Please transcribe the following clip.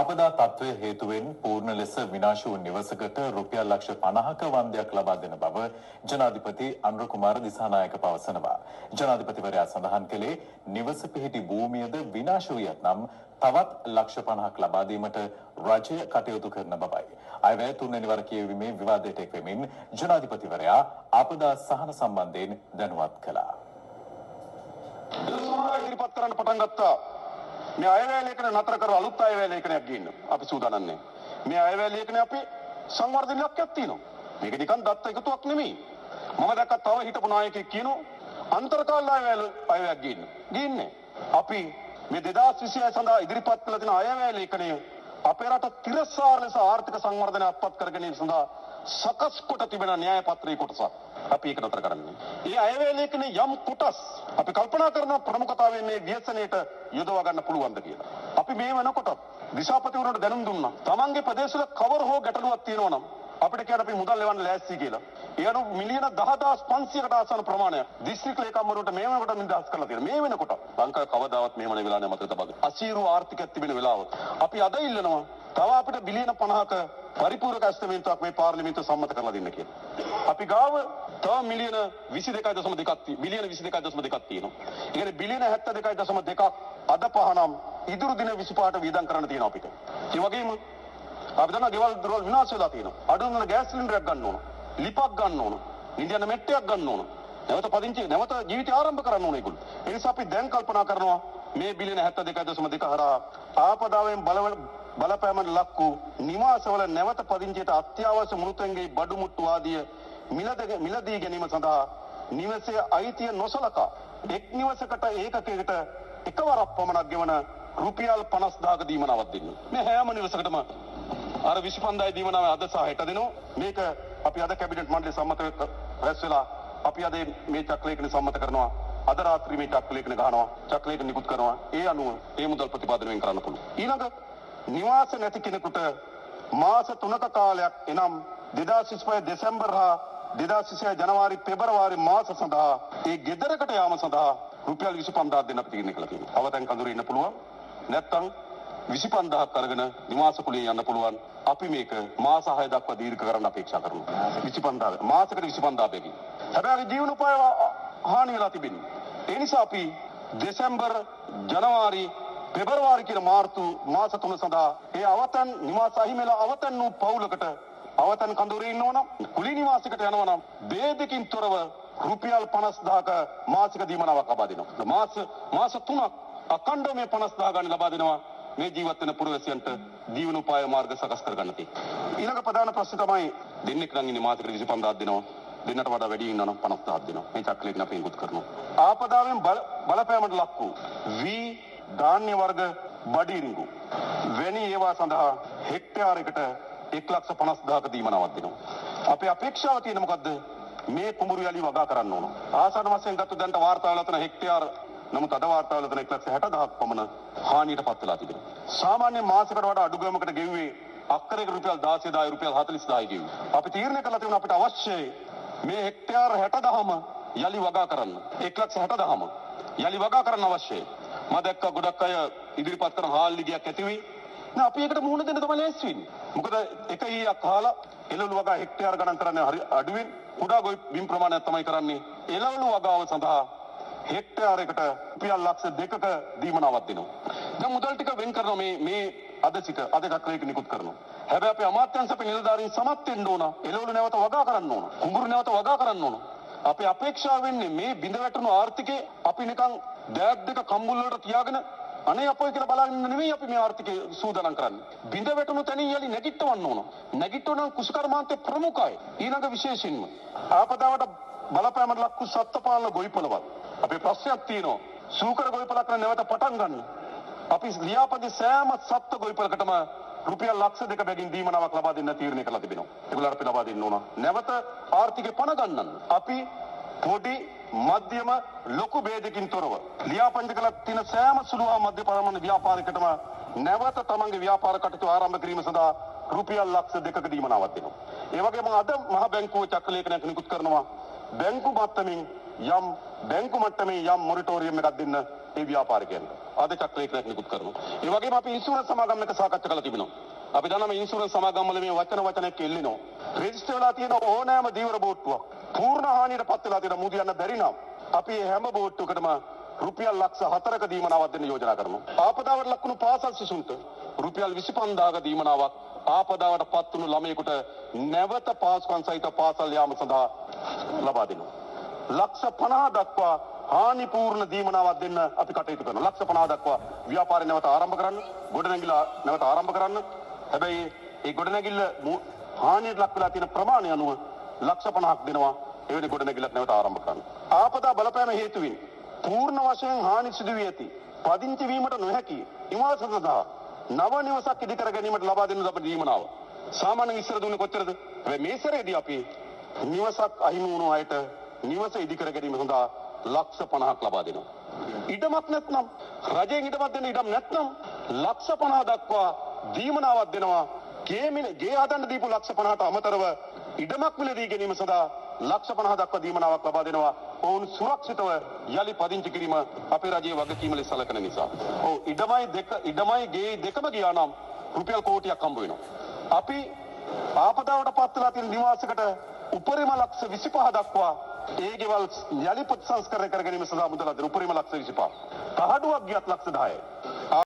ආපදා තත්ත්වය හේතුවෙන් පූර්ණ ලෙස විනාශ වූ නිවසකට රුපියල් ලක්ෂ 50ක වන්දයක් ලබා දෙන බව ජනාධිපති අනුර කුමාර දිසානායක පවසනවා. ජනාධිපතිවරයා සඳහන් කළේ නිවස පිහිටි භූමියද විනාශ වූ යත්නම් තවත් ලක්ෂ 50ක් ලබා දීමට රජය කටයුතු කරන බවයි. අයවැය තුන්වැනි වර කියවීමේ විවාදයට එක් වෙමින් ජනාධිපතිවරයා ආපදා සහන සම්බන්ධයෙන් දැනුවත් කළා. ඉදිරිපත් කරන්න පටන් ගත්තා. මේ අයවැය ලේඛන නතර කර අලුත් අයවැය ලේඛනයක් ගේන්න අපි සූදානම් නැහැ. මේ අයවැය ලේඛනේ අපි සංවර්ධන ඉලක්කයක් තියෙනවා. මේක නිකන් දත්ත එකතුවක් නෙමෙයි. මම දැක්කා තව හිටපු නායකයෙක් කියනවා අන්තර්කාල අයවැයක් ගේන්න. ගේන්නේ. අපි මේ 2026 සඳහා ඉදිරිපත් කළ තියෙන අයවැය ලේඛනය අපේ රට තිරස්කාර ලෙස ආර්ථික සංවර්ධනය අත්පත් කර ගැනීම සඳහා සකස් කොට තිබෙන න්‍යාය පත්‍රයේ කොටසක්. අපි ඒක නතර කරන්නේ. ඒ අයවැය ලේඛනයේ යම් කොටස් අපි කල්පනා කරන ප්‍රමුඛතාවයෙන් මේ ව්‍යසනයට යොදවා ගන්න පුළුවන්ද කියලා. අපි මේ වෙනකොට දිසාපතිවරුන්ට දැනුම් දුන්නා. තමන්ගේ ප්‍රදේශවල කවර හෝ ගැටලුවක් තියෙනවා නම් අපිට කියන අපි මුදල් ලැබන්න ලෑස්ති කියලා. ඒ අනුව මිලියන 10500කට ආසන්න ප්‍රමාණයක් දිස්ත්‍රික් ලේකම්වරුන්ට මේ වෙනකොට නිදහස් කරලා තියෙනවා. මේ වෙනකොට ලංකාවේ කවදාවත් මෙහෙම නෙවෙලා නැහැ මතක තබගන්න. අසීරු ආර්ථිකයක් තිබෙන වෙලාවක අපි අද ඉල්ලනවා තව අපිට බිලියන 50ක පරිපූර්ණක ඇස්තමේන්තුවක් මේ පාර්ලිමේන්තුව සම්මත කරලා දෙන්න කියලා. අපි ගාව තව මිලියන 22.2ක් බිලියන 22.2ක් තියෙනවා. ඒ කියන්නේ බිලියන 72.2ක් අද පහනම් ඉදිරි දින 25ට වියදම් කරන්න තියෙනවා අපිට. ඒ වගේම අපි දන්නා ගෙවල් දොරවල් විනාශ වෙලා තියෙනවා. අඩුම ගෑස් සිලින්ඩරයක් ගන්න ඕන. ලිපක් ගන්න ඕන. නිදියන මෙට්ටයක් ගන්න ඕන. නැවත ජීවිතය ආරම්භ කරන්න ඕන ඒගොල්ලෝ. ඒ නිසා අපි දැන් කල්පනා කරනවා මේ බිලියන 72.2 හරහා ආපදාවෙන් බලපෑමට ලක් වූ නිවාසවල නැවත පදිංචියට අත්‍යවශ්‍ය මුළුතැන්ගේ බඩු මුට්ටු ආදිය මිලදී ගැනීම සඳහා නිවසේ අයිතිය නොසලකා එක් නිවසකට ඒකකයකට එකවරක් පමණක් ගෙවන රුපියල් 50000ක දීමනාවක් දෙන්න. මේ හැම නිවසකටම අර 25000 දීමනාව අද සහ හෙට දෙනවා. මේක අපි අද කැබිනට් මණ්ඩලයේ සම්මත රැස් වෙලා අපි අද මේ චක්‍රලේඛන සම්මත කරනවා. අද රාත්‍රියේ මේ චක්‍රලේඛන ගහනවා. චක්‍රලේඛන නිකුත් කරනවා. ඒ අනුව ඒ මුදල් ප්‍රතිපාදනයෙන් කරන්න පුළුවන්. ඊළඟ නිවාස නැති කෙනෙකුට මාස 3ක කාලයක් එනම් 2025 දෙසැම්බර් හා 2026 ජනවාරි පෙබරවාරි මාස සඳහා ඒ ගෙදරකට යාම සඳහා රුපියල් 25000ක් දෙන්න අපි තීරණය කළා තියෙනවා. අවතෙන් කඳුරේ ඉන්න පුළුවන්. නැත්තම් 25000ක් අරගෙන නිවාස කුලියේ යන්න පුළුවන්. අපි මේක මාස 6 දක්වා දීර්ඝ කරන්න අපේක්ෂා කරනවා. 25000 මාසෙකට 25000 බැගින්. හැබැයි ජීවන උපාය හානි වෙලා තිබෙනවා. ඒ නිසා අපි දෙසැම්බර් ජනවාරි පෙබරවාරි කියන මාස 3 සඳහා ඒ අවතන් නිවාස අහිමිලා අවතන් වූ පවුලකට අවතන් කඳුරේ ඉන්නවනම් කුලී නිවාසයකට යනවනම් බේදකින් තොරව රුපියල් 50000ක මාසික දීමනාවක් ලබා දෙනවා. මාස 3ක් අඛණ්ඩව මේ 50000 ගන්න ලබා දෙනවා. මේ ජීවත් වෙන පුරවැසියන්ට ජීවන උපාය මාර්ග සකස් කර ගන්න තියෙනවා. ඊළඟ ප්‍රධාන ප්‍රශ්නේ තමයි දෙන්නෙක් නම් ඉන්නේ මාසෙකට 25000ක් දෙනවා. දෙන්නට වඩා වැඩි ඉන්නවනම් 50000ක් දෙනවා. මේ චක්‍රලේඛන අපි ඉඟුත් කරනවා. ආපදාවෙන් බලපෑමට ලක් වූ වී ධාන්‍ය වර්ග බඩිරිඟු වැනි ඒවා සඳහා හෙක්ටයාරයකට 1,50,000ක දීමනාවක් දෙනවා. අපේ අපේක්ෂාව තියෙන මොකද්ද? මේ කුඹුරු යලි වගා කරන්න ඕන. ආසන්න වශයෙන් ගත්ත දැන්ට වාර්තා වෙලා තියෙන හෙක්ටයාර නමුත් අද වාර්තා වෙලා තියෙන 1,60,000ක් පමණ හානියටපත් වෙලා තිබෙනවා. සාමාන්‍ය මාසයකට වඩා අඩු ගමකට ගෙව්වේ අක්කරයක රුපියල් 16,000 රුපියල් 40,000යි ගෙව්වේ. අපි තීරණය කළා තියෙනවා අපිට අවශ්‍යයි මේ හෙක්ටයාර 60,000ම යලි වගා කරන්න. 1,60,000ම යලි වගා කරන්න අවශ්‍යයි. මම දැක්ක ගොඩක් අය ඉදිරිපත් කරන හාල්ලිගයක් ඇති වෙයි. නෑ අපි ඒකට මුහුණ දෙන්න තමයි ලෑස්ති වෙන්නේ. මොකද එක ඊයක් කාලා එළවලු වගා හෙක්ටයාර ගණන් කරන්නේ හරි අඩුවෙන් කුඩා ගොවි බිම් ප්‍රමාණයක් තමයි කරන්නේ. එළවලු වගාව සඳහා හෙක්ටයාරයකට රුපියල් ලක්ෂ 2ක දීමනාවක් දෙනවා. දැන් මුදල් ටික වෙන් කරනවා මේ අද චක්‍රයක නිකුත් කරනවා. හැබැයි අපි අමාත්‍යාංශ අපේ නිලධාරීන් සමත් වෙන්න ඕන. එළවලු නැවත වගා කරන්න ඕන. කුඹුරු නැවත වගා කරන්න ඕන. අපේ අපේක්ෂාව වෙන්නේ මේ බිඳ වැටුණු ආර්ථිකේ අපි නිකන් දෑත් දෙක කම්බුල් වලට තියාගෙන අනේ අපොයි කියලා බලන්න නෙමෙයි අපි මේ ආර්ථිකේ සූදානම් කරන්නේ. බිඳ වැටුණු තැනින් යලි නැගිටවන්න ඕන. නැගිටවන කුසකර්මාන්තේ ප්‍රමුඛයි. ඊළඟ විශේෂයෙන්ම ආපදාවට බලපෑමට ලක් වූ සත්ත්වපාලන ගොවිපළවල්. අපේ ප්‍රශ්නයක් තියෙනවා. සූකර ගොවිපළක් නැවත පටන් ගන්න. අපි ලියාපදිංචි සෑම සත්ත්ව ගොවිපළකටම රුපියල් ලක්ෂ 2 බැගින් දීමනාවක් ලබා දෙන්න තීරණය කළා තිබෙනවා. ඒගොල්ලන්ට අපි ලබා දෙන්න ඕන. නැවත ආර්ථිකේ පණ ගන්නන්න. අපි පොඩි මධ්‍යම ලොකු ભેදකින් තොරව ලියාපදිංචි කළ තියෙන සෑම සුළු හා මධ්‍ය පරිමාණ ව්‍යාපාරිකටම නැවත තමන්ගේ ව්‍යාපාර කටයුතු ආරම්භ කිරීම සඳහා රුපියල් ලක්ෂ 2ක දීමනාවක් දෙනවා. ඒ වගේම අද මහ බැංකුව චක්‍රලේඛනයක් නිකුත් කරනවා. බැංකු මට්ටමින් යම් බැංකු මට්ටමේ යම් මොරටෝරියම් එකක් දෙන්න ඒ ව්‍යාපාරිකයන්ට. අද චක්‍රලේඛනයක් නිකුත් කරනවා. ඒ වගේම අපි ඉන්ෂුරන්ස් සමාගම් එක සාකච්ඡා කරලා තිබෙනවා. අපි දන්නවා මේ ඉන්ෂුරන්ස් සමාගම් වල මේ වචනයක් එල්ලිනවා. රෙජිස්ටර් වෙලා තියෙන ඕනෑම දීවර බෝට්ටුවක් පූර්ණ හානියට පත් වෙලා තියෙන මුදියන්න බැරි නම් අපි මේ හැම බෝට්ටුවකටම රුපියල් ලක්ෂ 4ක දීමනාවක් දෙන්න යෝජනා කරනවා. ආපදාවට ලක්වුණු පාසල් සිසුන්ට රුපියල් 25000ක දීමනාවක් ආපදාවට පත් වුණු ළමයෙකුට නැවත පාසුකම් සහිත පාසල් යාම සඳහා ලබා දෙනවා. ලක්ෂ 50 දක්වා හානිපූර්ණ දීමනාවක් දෙන්න අපි කටයුතු කරනවා. ලක්ෂ 50 දක්වා ව්‍යාපාරය නැවත ආරම්භ කරන්න, ගොඩනැගිල්ල නැවත ආරම්භ කරන්න. හැබැයි ඒ ගොඩනැගිල්ල හානියට ලක් වෙලා තියෙන ප්‍රමාණය අනුව ලක්ෂ 50ක් දෙනවා. එවැනි ගොඩනැගිල්ලක් නැවත ආරම්භ කරන්න. ආපදා බලපෑම හේතුවෙන් පූර්ණ වශයෙන් හානි සිදු වී ඇති පදිංචි වීමට නොහැකි නිවාස සඳහා නව නිවසක් ඉදි කර ගැනීමට ලබා දෙනු ලබන දීමනාව. සාමාන්‍යයෙන් ඉස්සර දුන්නේ කොච්චරද? මේ සැරේදී අපි නිවසක් අහිමි වුණු අයට නිවස ඉදි කර ගැනීම සඳහා ලක්ෂ 50ක් ලබා දෙනවා. ඉඩමක් නැත්නම් රජයෙන් ඉඩමක් දෙන්න ඉඩම් නැත්නම් ලක්ෂ 50 දක්වා දීමනාවක් දෙනවා. ගේ හදන්න දීපු ලක්ෂ 50ට අමතරව ඉඩමක් මිලදී ගැනීම සඳහා ලක්ෂ 50 දක්වා දීමනාවක් ලබා දෙනවා. ඔවුන් සුරක්ෂිතව යලි පදිංචි කිරීම අපේ රජයේ වගකීම ලෙස සැලකෙන නිසා. ඔව් ඉඩමයි ගේ දෙකම ගියා නම් රුපියල් කෝටියක් හම්බ වෙනවා. අපි ආපදාවට පත් වෙලා තියෙන නිවාසයකට උපරිම ලක්ෂ 25 දක්වා ඒ ගෙවල් යලි ප්‍රතිසංස්කරණය කර ගැනීම සඳහා මුදල් දෙන උපරිම ලක්ෂ 25. කහඩුවක් ගියත් ලක්ෂ 10යි.